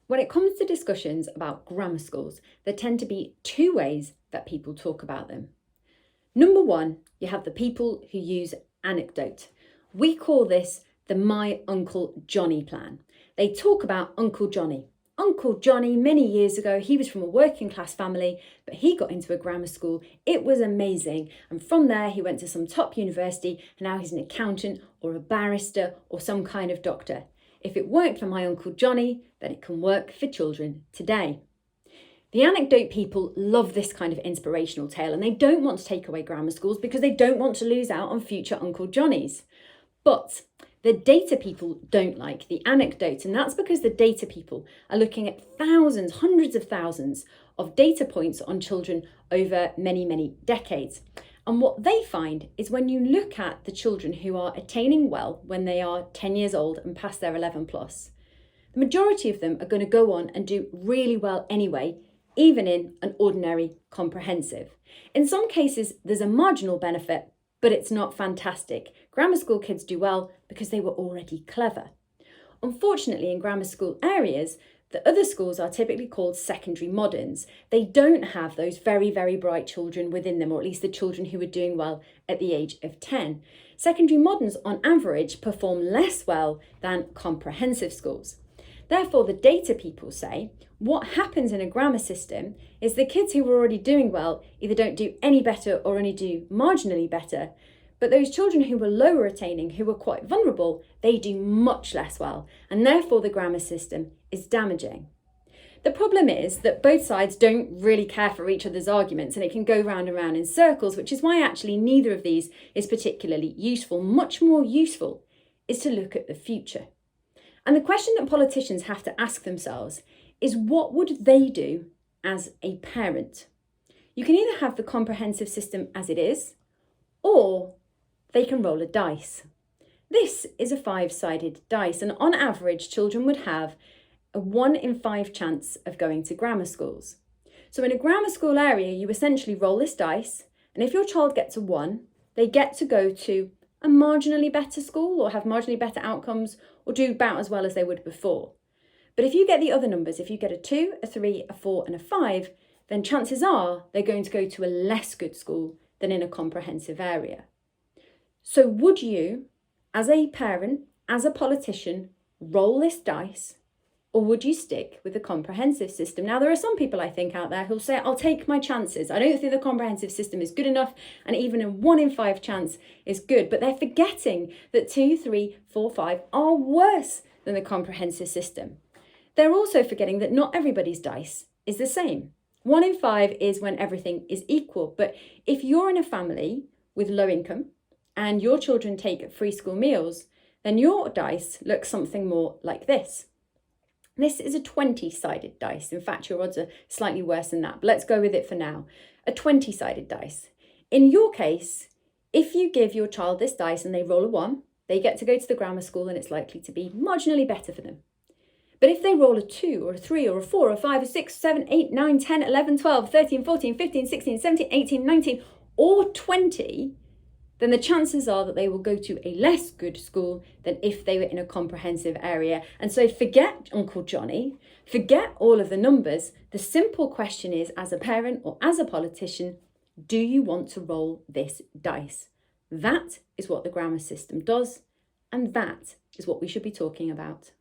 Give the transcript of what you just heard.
When it comes to discussions about grammar schools, there tend to be two ways that people talk about them. Number one, you have the people who use anecdote. We call this the My Uncle Johnny plan. They talk about Uncle Johnny. Uncle Johnny, many years ago, he was from a working class family, but he got into a grammar school. It was amazing. And from there, he went to some top university, and now he's an accountant or a barrister or some kind of doctor. If it worked for my Uncle Johnny, then it can work for children today. The anecdote people love this kind of inspirational tale, and they don't want to take away grammar schools because they don't want to lose out on future Uncle Johnnies. But the data people don't like the anecdote, and that's because the data people are looking at thousands, hundreds of thousands of data points on children over many, many decades. And what they find is when you look at the children who are attaining well when they are 10 years old and past their 11 plus, the majority of them are going to go on and do really well anyway, even in an ordinary comprehensive. In some cases, there's a marginal benefit, but it's not fantastic. Grammar school kids do well because they were already clever. Unfortunately, in grammar school areas, the other schools are typically called secondary moderns. They don't have those very, very bright children within them, or at least the children who are doing well at the age of 10. Secondary moderns, on average, perform less well than comprehensive schools. Therefore, the data people say what happens in a grammar system is the kids who are already doing well either don't do any better or only do marginally better. But those children who were lower attaining, who were quite vulnerable, they do much less well. And therefore, the grammar system is damaging. The problem is that both sides don't really care for each other's arguments, and it can go round and round in circles, which is why actually neither of these is particularly useful. Much more useful is to look at the future. And the question that politicians have to ask themselves is, what would they do as a parent? You can either have the comprehensive system as it is, or they can roll a dice. This is a 5-sided dice, and on average, children would have a 1 in 5 chance of going to grammar schools. So in a grammar school area, you essentially roll this dice, and if your child gets a 1, they get to go to a marginally better school or have marginally better outcomes or do about as well as they would before. But if you get the other numbers, if you get a 2, a 3, a 4 and a 5, then chances are they're going to go to a less good school than in a comprehensive area. So would you, as a parent, as a politician, roll this dice, or would you stick with the comprehensive system? Now, there are some people I think out there who'll say, I'll take my chances. I don't think the comprehensive system is good enough, and even a 1 in 5 chance is good. But they're forgetting that 2, 3, 4, 5 are worse than the comprehensive system. They're also forgetting that not everybody's dice is the same. 1 in 5 is when everything is equal. But if you're in a family with low income and your children take free school meals, then your dice looks something more like this. This is a 20-sided dice. In fact, your odds are slightly worse than that, but let's go with it for now. A 20-sided dice. In your case, if you give your child this dice and they roll a 1, they get to go to the grammar school and it's likely to be marginally better for them. But if they roll a 2 or a 3 or a 4 or a 5 or 6, 7, 8, 9, 10, 11, 12, 13, 14, 15, 16, 17, 18, 19 or 20, then the chances are that they will go to a less good school than if they were in a comprehensive area. And so forget Uncle Johnny, forget all of the numbers. The simple question is, as a parent or as a politician, do you want to roll this dice? That is what the grammar system does, and that is what we should be talking about.